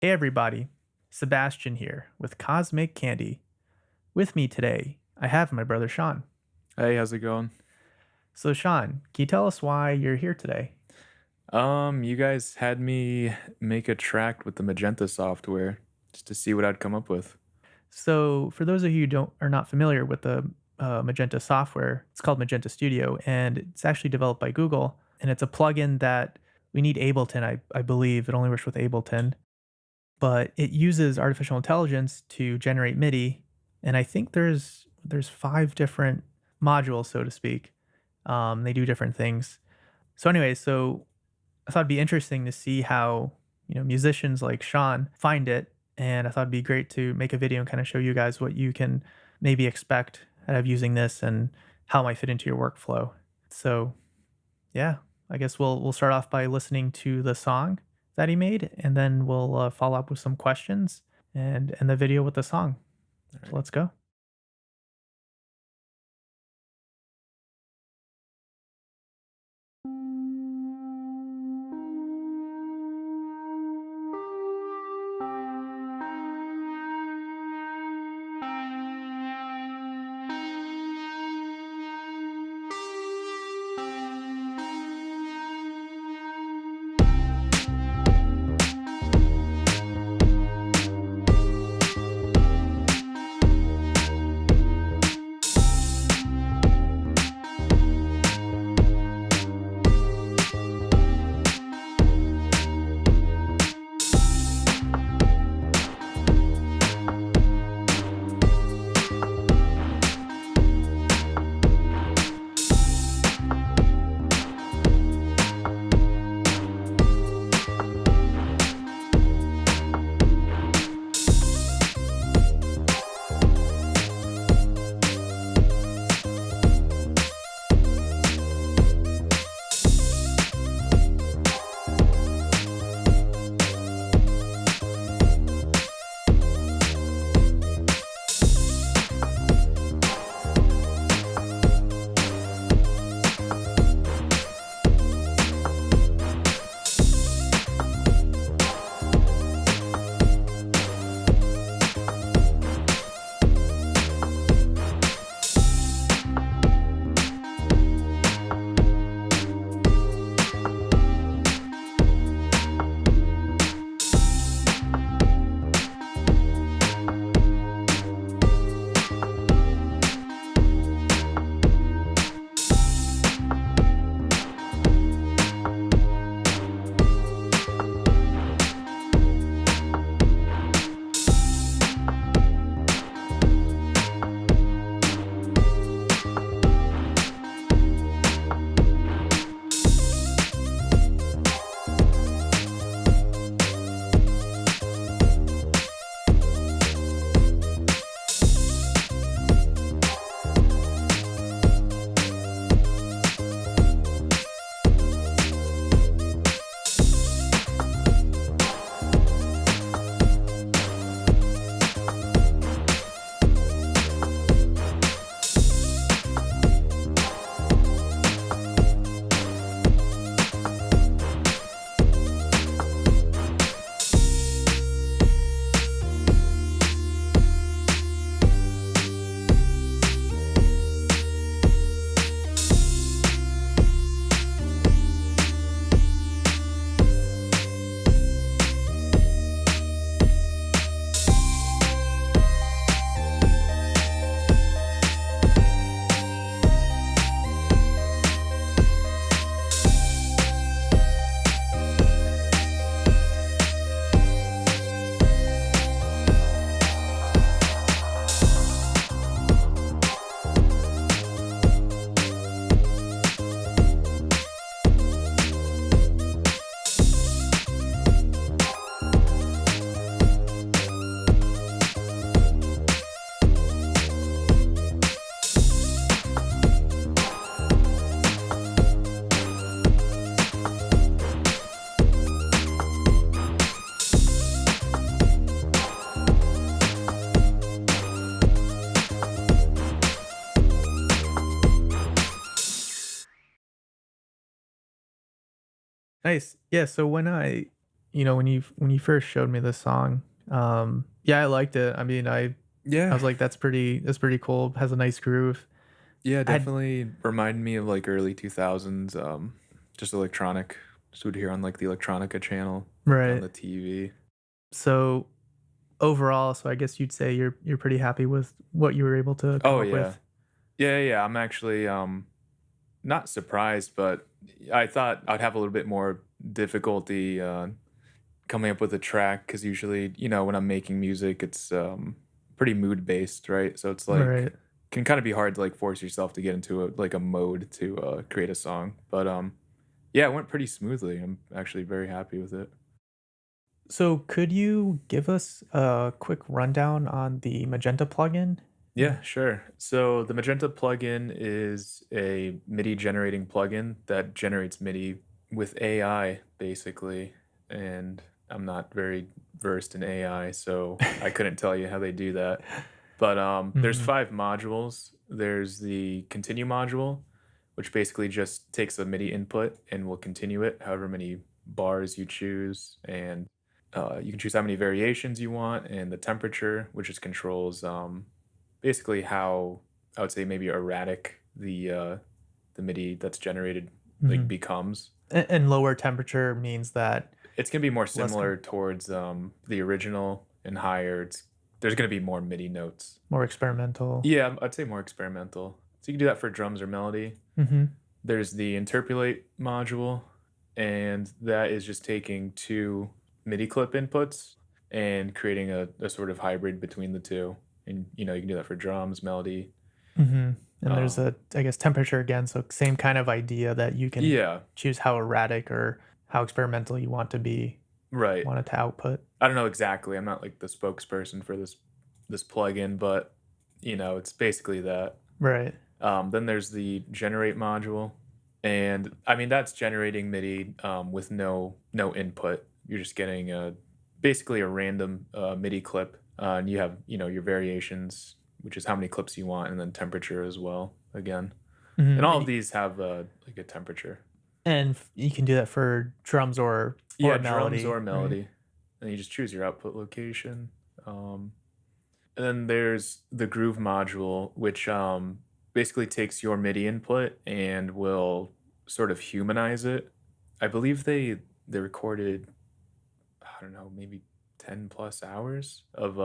Hey everybody, Sebastian here with Cosmic Candy. With me today, I have my brother Sean. Hey, how's it going? So, Sean, can you tell us why you're here today? You guys had me make a track with the Magenta software just to see what I'd come up with. So, for those of you who don't are not familiar with the Magenta software, it's called Magenta Studio, and it's actually developed by Google, and it's a plugin that we need Ableton. I believe it only works with Ableton, but it uses artificial intelligence to generate MIDI, and I think there's five different modules, so to speak. They do different things. So I thought it'd be interesting to see how, musicians like Sean find it. And I thought it'd be great to make a video and kind of show you guys what you can maybe expect out of using this and how it might fit into your workflow. So yeah, I guess we'll start off by listening to the song that he made, and then we'll follow up with some questions and end the video with the song. All So right. let's go. Nice. Yeah. So when I when you first showed me this song, yeah, I liked it. I mean, I Yeah. was like, that's pretty cool. Has a nice groove. Yeah, I had definitely reminded me of, like, early 2000s, just electronic. Just would hear on, like, the electronica channel, like, on right. the TV. So overall, so I guess you'd say you're pretty happy with what you were able to come Oh, up yeah. with. Yeah, I'm actually, not surprised, but I thought I'd have a little bit more difficulty, coming up with a track because usually, when I'm making music, it's, pretty mood based, right? So it's like Right. can kinda be hard to, like, force yourself to get into a mode to, create a song, but, yeah, it went pretty smoothly. I'm actually very happy with it. So could you give us a quick rundown on the Magenta plugin? Yeah, sure. So the Magenta plugin is a MIDI generating plugin that generates MIDI with AI, basically. And I'm not very versed in AI, so I couldn't tell you how they do that. But there's Mhm, 5 modules. There's the continue module, which basically just takes a MIDI input and will continue it however many bars you choose. And you can choose how many variations you want, and the temperature, which just controls basically how I would say maybe erratic the MIDI that's generated like mhm. becomes. And lower temperature means that It's gonna be more less com similar towards the original, and higher there's gonna be more MIDI notes. more experimental. Yeah, I'd say more experimental. So you can do that for drums or melody. Mhm, There's the interpolate module, and that is just taking two MIDI clip inputs and creating a sort of hybrid between the two. And you can do that for drums, melody. mhm. And there's Um, a, I guess, temperature again, so same kind of idea that you can yeah, choose how erratic or how experimental you right. want it to output. I don't know exactly. I'm not like the spokesperson for this plugin, but it's basically that. Right. Then there's the generate module, and I mean that's generating MIDI with no input. You're just getting basically a random MIDI clip, and you have your variations, which is how many clips you want, and then temperature as well. Again, and Mhm, all of these have like a temperature. and you can do that for drums or Yeah, drums melody, or right? melody, and you just choose your output location. Um, And then there's the groove module, which basically takes your MIDI input and will sort of humanize it. I believe they recorded, I don't know, maybe 10 plus hours of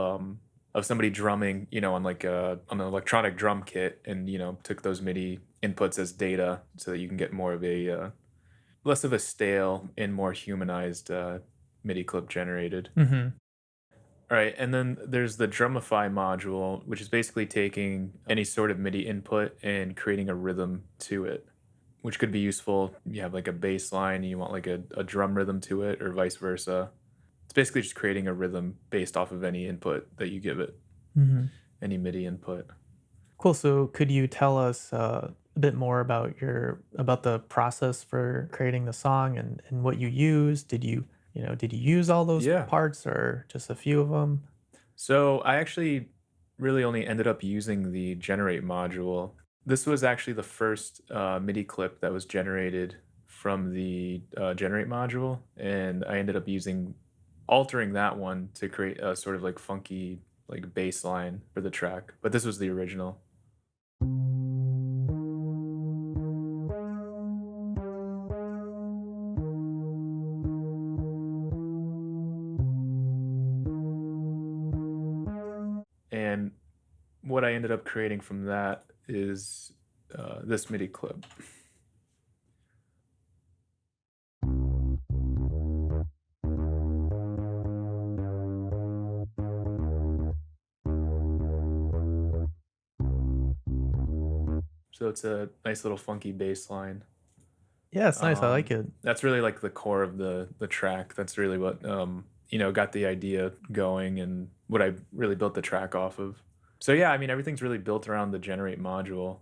somebody drumming, on an electronic drum kit, and took those MIDI inputs as data so that you can get more of a less of a stale and more humanized MIDI clip generated. Mhm, Right, and then there's the Drumify module, which is basically taking any sort of MIDI input and creating a rhythm to it, which could be useful. You have like a bass line, and you want like a drum rhythm to it, or vice versa. It's basically just creating a rhythm based off of any input that you give it, mhm. any MIDI input. Cool. So could you tell us a bit more about about the process for creating the song and what you used? Did you use all those Yeah. parts or just a few of them? So I actually really only ended up using the generate module. This was actually the first MIDI clip that was generated from the generate module, and I ended up altering that one to create a sort of like funky like bass line for the track. But this was the original. And what I ended up creating from that is this MIDI clip. So it's a nice little funky bass line. Yeah, it's nice. I like it. That's really like the core of the track. That's really what got the idea going, and what I really built the track off of. So yeah, I mean everything's really built around the generate module.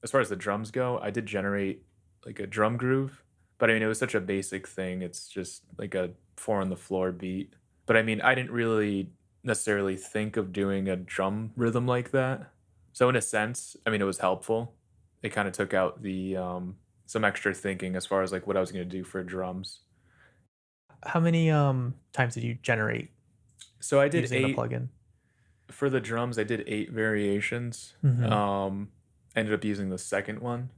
As far as the drums go, I did generate like a drum groove, but I mean it was such a basic thing. It's just like a 4 on the floor beat. But I mean, I didn't really necessarily think of doing a drum rhythm like that. So in a sense, I mean it was helpful. It kind of took out the some extra thinking as far as like what I was going to do for drums. How many times did you generate So I did using the 8 plugin? for the drums, I did 8 variations. Mhm. Ended up using the second one,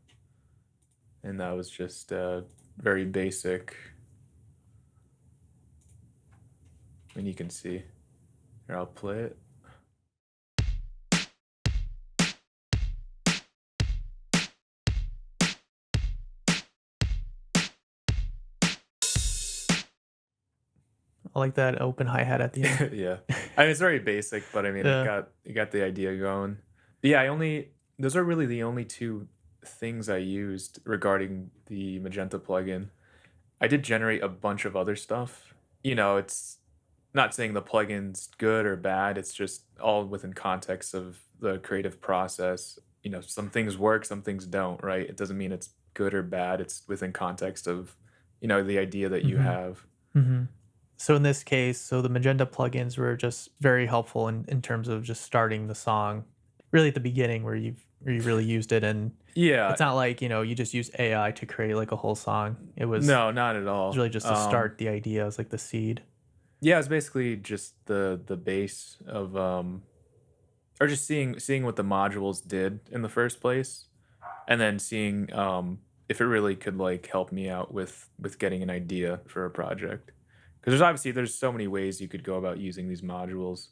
and that was just, very basic, and you can see. Here, I'll play it. I like that open hi-hat at the end. Yeah. I mean, it's very basic, but I mean, Yeah. it got the idea going. But yeah, I only those are really the only 2 things I used regarding the Magenta plugin. I did generate a bunch of other stuff. You know, it's not saying the plugin's good or bad, it's just all within context of the creative process. You know, some things work, some things don't, right? It doesn't mean it's good or bad, it's within context of, the idea that you Mhm. have. Mhm. So in this case, so the Magenta plugins were just very helpful in terms of just starting the song, really at the beginning where you really used it, and Yeah. it's not like, you just use AI to create like a whole song. No, not at It was all. really just to start the idea as like the seed. Yeah, it's basically just the base of, or just seeing what the modules did in the first place, and then seeing, if it really could, like, help me out with getting an idea for a project. Because there's so many ways you could go about using these modules.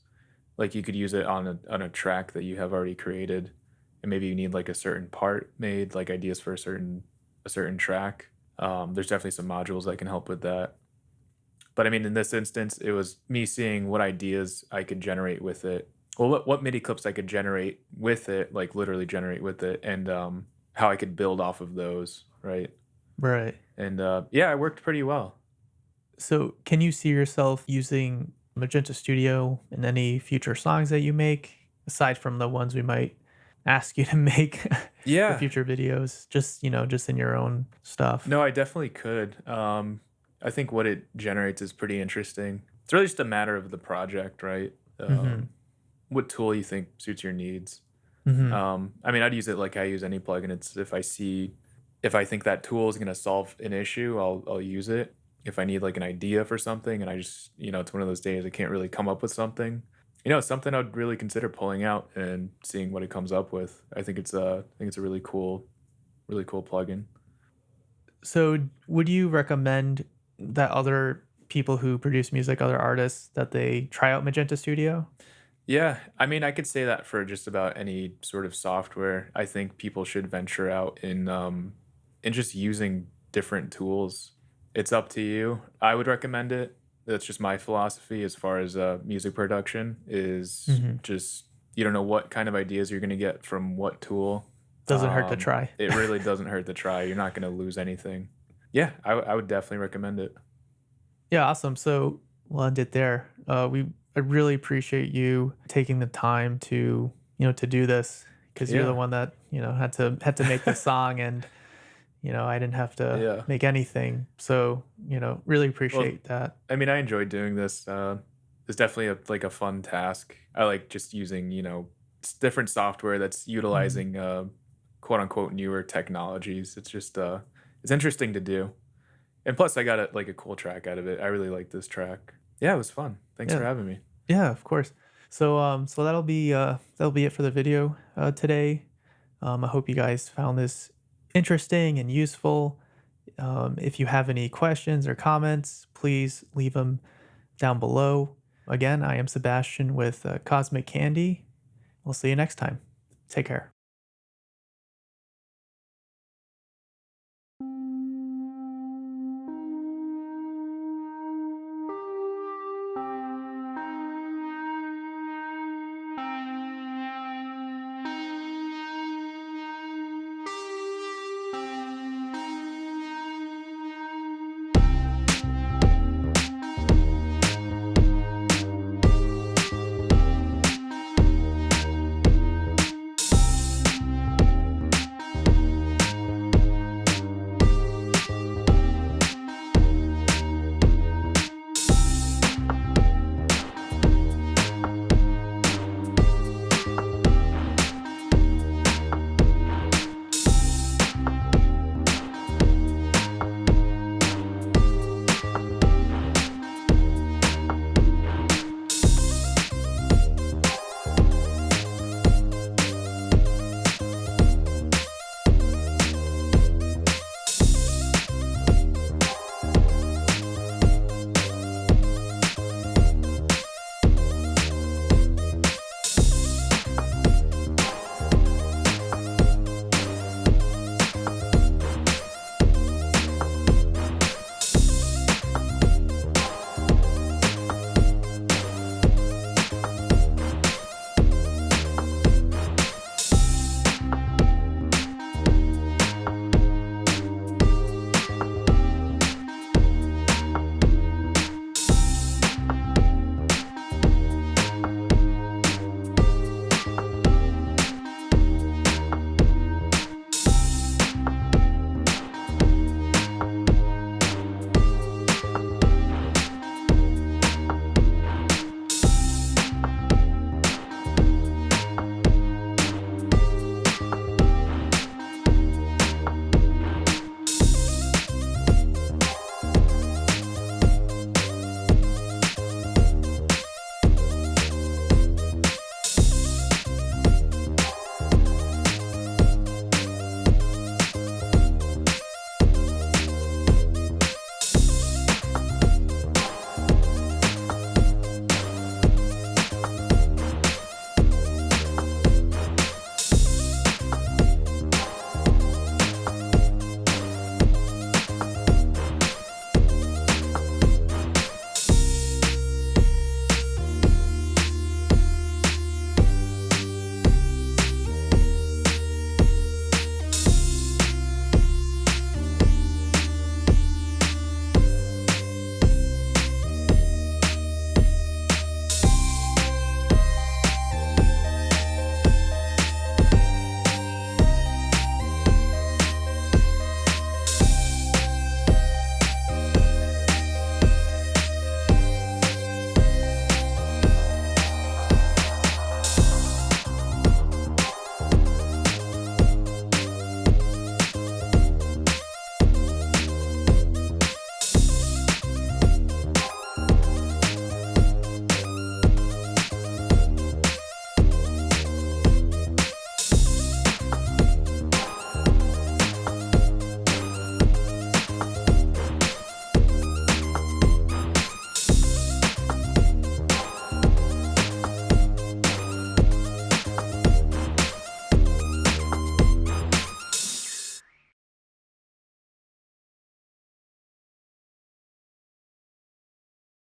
Like, you could use it on a track that you have already created, and maybe you need, like, a certain part made, like, ideas for a certain track. There's definitely some modules that can help with that. But I mean, in this instance, it was me seeing what ideas I could generate with it. Well, what MIDI clips I could generate with it, like literally generate with it, and how I could build off of those, right? Right. And yeah, it worked pretty well. So can you see yourself using Magenta Studio in any future songs that you make, aside from the ones we might ask you to make for Yeah, future videos? Just, just in your own stuff. no, I definitely could. I think what it generates is pretty interesting. It's really just a matter of the project, right? Mhm. What tool you think suits your needs. Mhm. I mean, I'd use it like I use any plugin. It's if I think that tool is gonna solve an issue, I'll use it. If I need like an idea for something and I just, it's one of those days I can't really come up with something, it's something I'd really consider pulling out and seeing what it comes up with. I think it's a really cool plugin. So, would you recommend that other people who produce music, other artists, that they try out Magenta Studio? Yeah, I mean, I could say that for just about any sort of software. I think people should venture out in just using different tools. It's up to you. I would recommend it. That's just my philosophy as far as music production is Mhm. just you don't know what kind of ideas you're going to get from what tool. Doesn't hurt to try. It really doesn't hurt to try. You're not going to lose anything. Yeah, I would definitely recommend it. Yeah, awesome. So we'll end it there. I really appreciate you taking the time to to do this, because you're the Yeah. one that had to make this song, and I didn't have to Yeah. make anything. So really Well, appreciate that. I mean, I enjoyed doing this. It's definitely a fun task. I like just using, different software that's Mhm. utilizing quote unquote newer technologies. It's just it's interesting to do. And plus I got a cool track out of it. I really like this track. Yeah, it was fun. Thanks for Yeah, having me. yeah, of course. So so that'll be it for the video today. I hope you guys found this interesting and useful. If you have any questions or comments, please leave them down below. Again, I am Sebastian with Cosmic Candy. We'll see you next time. Take care.